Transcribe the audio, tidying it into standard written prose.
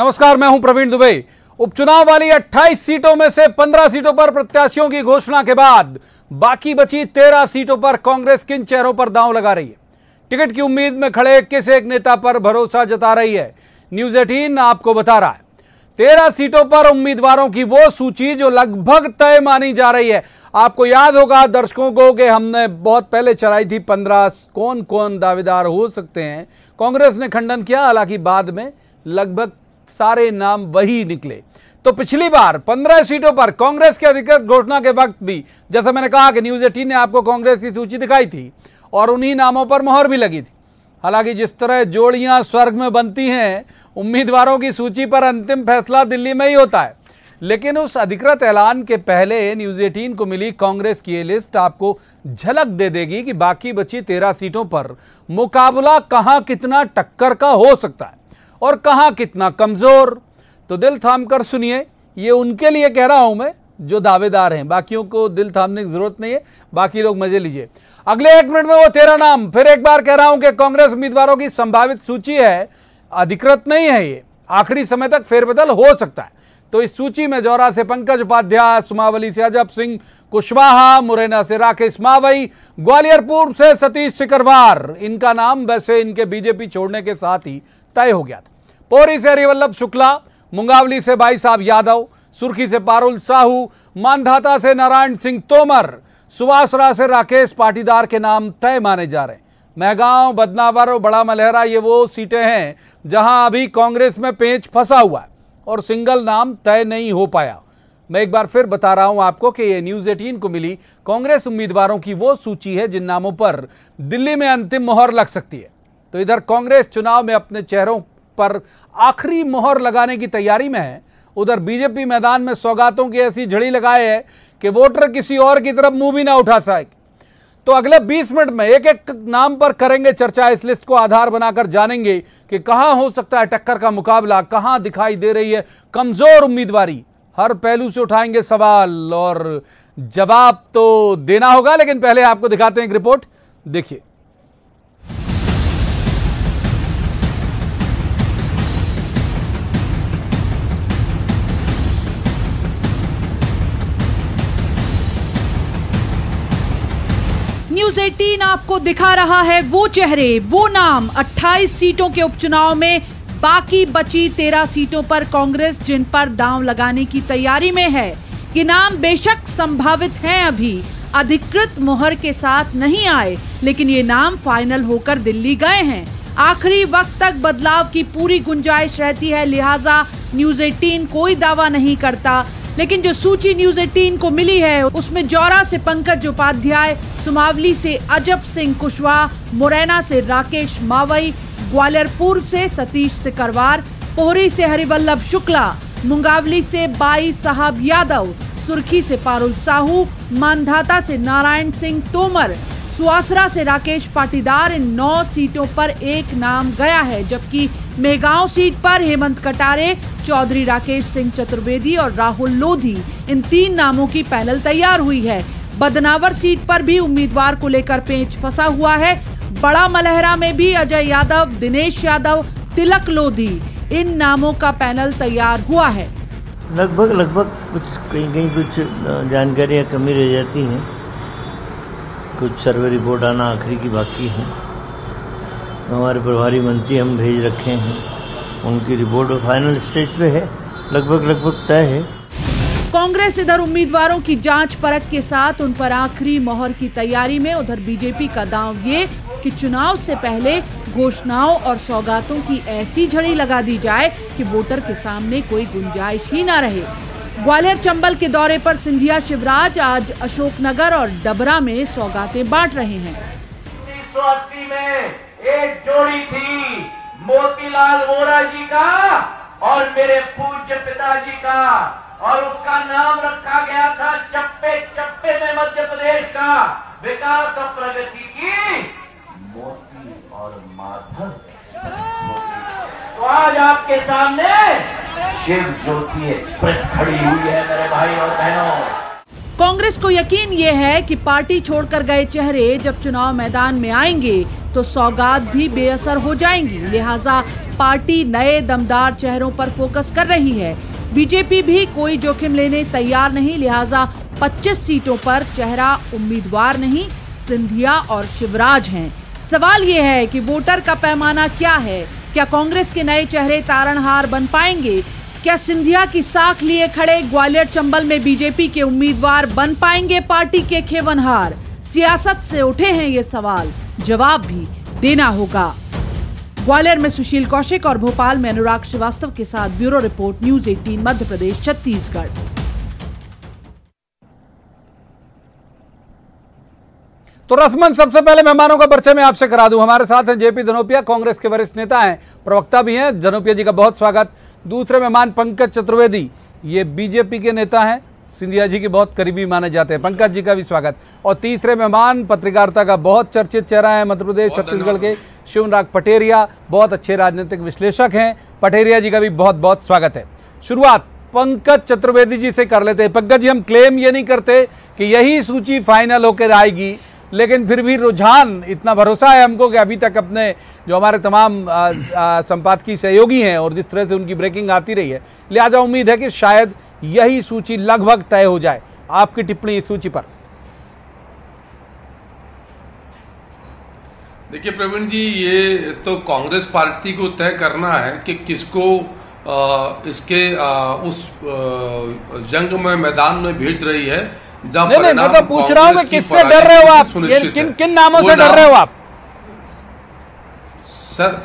नमस्कार, मैं हूं प्रवीण दुबे। उपचुनाव वाली 28 सीटों में से 15 सीटों पर प्रत्याशियों की घोषणा के बाद बाकी बची 13 सीटों पर कांग्रेस किन चेहरों पर दांव लगा रही है? टिकट की उम्मीद में खड़े किस एक नेता पर भरोसा जता रही है? न्यूज 18 आपको बता रहा है। 13 सीटों पर उम्मीदवारों की वो सूची जो लगभग तय मानी जा रही है। आपको याद होगा दर्शकों को कि हमने बहुत पहले चलाई थी 15 कौन कौन दावेदार हो सकते हैं। कांग्रेस ने खंडन किया, हालांकि बाद में लगभग सारे नाम वही निकले। तो पिछली बार 15 सीटों पर कांग्रेस के अधिकृत घोषणा के वक्त भी, जैसा मैंने कहा कि न्यूज 18 ने आपको कांग्रेस की सूची दिखाई थी और उन्हीं नामों पर मोहर भी लगी थी। हालांकि जिस तरह जोड़ियां स्वर्ग में बनती हैं, उम्मीदवारों की सूची पर अंतिम फैसला दिल्ली में ही होता है। लेकिन उस अधिकृत ऐलान के पहले न्यूज 18 को मिली कांग्रेस की ये लिस्ट आपको झलक दे देगी कि बाकी बची 13 सीटों पर मुकाबला कहां कितना टक्कर का हो सकता है और कहां कितना कमजोर। तो दिल थाम कर सुनिए, ये उनके लिए कह रहा हूं मैं जो दावेदार हैं, बाकियों को दिल थामने की जरूरत नहीं है, बाकी लोग मजे लीजिए। अगले 1 मिनट में वो 13 नाम फिर एक बार कह रहा हूं कि कांग्रेस उम्मीदवारों की संभावित सूची है, अधिकृत नहीं है। ये आखिरी समय तक फेरबदल हो सकता है। तो इस सूची में जौरा से पंकज उपाध्याय, सुमावली से अजब सिंह कुशवाहा, मुरैना से राकेश मावई, ग्वालियर पूर्व से सतीश सिकरवार, इनका नाम वैसे इनके बीजेपी छोड़ने के साथ ही तय हो गया था। पोरी से हरिवल्लभ शुक्ला, मुंगावली से भाई साहब यादव, सुर्खी से पारुल साहू, मानधाता से नारायण सिंह तोमर, सुवासरा से राकेश पाटीदार के नाम तय माने जा रहे हैं। महगांव, बदनावर और बड़ा मलहरा ये वो सीटें हैं जहां अभी कांग्रेस में पेंच फंसा हुआ है और सिंगल नाम तय नहीं हो पाया। मैं एक बार फिर बता रहा हूं आपको कि ये न्यूज 18 को मिली कांग्रेस उम्मीदवारों की वो सूची है जिन नामों पर दिल्ली में अंतिम मोहर लग सकती है। तो इधर कांग्रेस चुनाव में अपने चेहरों पर आखिरी मोहर लगाने की तैयारी में है, उधर बीजेपी मैदान में सौगातों की ऐसी झड़ी लगाए है कि वोटर किसी और की तरफ मुंह भी ना उठा सके। तो अगले 20 मिनट में एक एक नाम पर करेंगे चर्चा। इस लिस्ट को आधार बनाकर जानेंगे कि कहां हो सकता है टक्कर का मुकाबला, कहां दिखाई दे रही है कमजोर उम्मीदवारी। हर पहलू से उठाएंगे सवाल और जवाब तो देना होगा, लेकिन पहले आपको दिखाते हैं एक रिपोर्ट, देखिए। न्यूज 18 आपको दिखा रहा है वो चेहरे, वो नाम 28 सीटों के उपचुनाव में बाकी बची 13 सीटों पर कांग्रेस जिन पर दांव लगाने की तैयारी में है। ये नाम बेशक संभावित हैं, अभी अधिकृत मोहर के साथ नहीं आए, लेकिन ये नाम फाइनल होकर दिल्ली गए हैं। आखिरी वक्त तक बदलाव की पूरी गुंजाइश रहती है, लिहाजा न्यूज 18 कोई दावा नहीं करता। लेकिन जो सूची न्यूज 18 को मिली है उसमें जौरा से पंकज उपाध्याय, सुमावली से अजब सिंह कुशवाहा, मुरैना से राकेश मावई, ग्वालियर पूर्व से सतीश सिकरवार, पोहरी से हरिवल्लभ शुक्ला, मुंगावली से भाई साहब यादव, सुर्खी से पारुल साहू, मानधाता से नारायण सिंह तोमर, सुवासरा से राकेश पाटीदार, इन 9 सीटों पर एक नाम गया है। जबकि मेहगांव सीट पर हेमंत कटारे, चौधरी राकेश सिंह चतुर्वेदी और राहुल लोधी, इन 3 नामों की पैनल तैयार हुई है। बदनावर सीट पर भी उम्मीदवार को लेकर पेंच फंसा हुआ है। बड़ा मलहरा में भी अजय यादव, दिनेश यादव, तिलक लोधी, इन नामों का पैनल तैयार हुआ है। लगभग कुछ कहीं कुछ जानकारियां कमी रह जाती हैं, कुछ सर्वे रिपोर्ट आना आखिरी की बाकी है। हमारे प्रभारी मंत्री हम भेज रखे हैं, उनकी रिपोर्ट फाइनल स्टेज पे है, लगभग तय है। कांग्रेस इधर उम्मीदवारों की जांच परख के साथ उन पर आखिरी मोहर की तैयारी में। उधर बीजेपी का दांव ये कि चुनाव से पहले घोषणाओं और सौगातों की ऐसी झड़ी लगा दी जाए कि वोटर के सामने कोई गुंजाइश ही ना रहे। ग्वालियर चंबल के दौरे पर सिंधिया शिवराज आज अशोकनगर और डबरा में सौगातें बांट रहे हैं। 1980 में एक जोड़ी थी मोतीलाल वोरा जी का और मेरे पूज्य पिताजी का, और उसका नाम रखा गया था चप्पे चप्पे में मध्य प्रदेश का विकास और प्रगति की मोती और माधव। तो आज आपके सामने शिव ज्योति एक्सप्रेस खड़ी हुई है मेरे भाई और बहनों। कांग्रेस को यकीन ये है कि पार्टी छोड़कर गए चेहरे जब चुनाव मैदान में आएंगे तो सौगात भी बेअसर हो जाएंगी, लिहाजा पार्टी नए दमदार चेहरों पर फोकस कर रही है। बीजेपी भी कोई जोखिम लेने तैयार नहीं, लिहाजा 25 सीटों पर चेहरा उम्मीदवार नहीं, सिंधिया और शिवराज हैं। सवाल ये है कि वोटर का पैमाना क्या है? क्या कांग्रेस के नए चेहरे तारणहार बन पाएंगे? क्या सिंधिया की साख लिए खड़े ग्वालियर चंबल में बीजेपी के उम्मीदवार बन पाएंगे पार्टी के खेवनहार? सियासत से उठे हैं ये सवाल, जवाब भी देना होगा। ग्वालियर में सुशील कौशिक और भोपाल में अनुराग श्रीवास्तव के साथ bureau report, news 18 Madhya Pradesh Chhattisgarh. तो रस्मन सबसे पहले मेहमानों का परिचय मैं आपसे करा दूं। हमारे साथ हैं जेपी धनोपिया, कांग्रेस के वरिष्ठ नेता हैं, प्रवक्ता भी हैं। धनोपिया जी का बहुत स्वागत। दूसरे मेहमान पंकज चतुर्वेदी, ये बीजेपी के नेता हैं, सिंधिया जी के बहुत करीबी माने जाते हैं। पंकज जी का भी स्वागत। और तीसरे मेहमान पत्रकारिता का बहुत चर्चित चेहरा है, मध्य प्रदेश छत्तीसगढ़ के शिवराज पटेरिया, बहुत अच्छे राजनीतिक विश्लेषक हैं। पटेरिया जी का भी बहुत बहुत स्वागत है। शुरुआत पंकज चतुर्वेदी जी से कर लेते हैं। पंकज जी, हम क्लेम ये नहीं करते कि यही सूची फाइनल होकर आएगी, लेकिन फिर भी रुझान, इतना भरोसा है हमको कि अभी तक अपने जो हमारे तमाम संपादकीय सहयोगी हैं और जिस तरह से उनकी ब्रेकिंग आती रही है, लिहाजा उम्मीद है कि शायद यही सूची लगभग तय हो जाए। आपकी टिप्पणी इस सूची पर? देखिए प्रवीण जी, ये तो कांग्रेस पार्टी को तय करना है कि किसको इसके उस जंग में मैदान में भेज रही है। नहीं, मैं तो पूछ रहा हूँ कि किससे डर रहे हो आप? किन नामों से डर रहे हो आप? सर,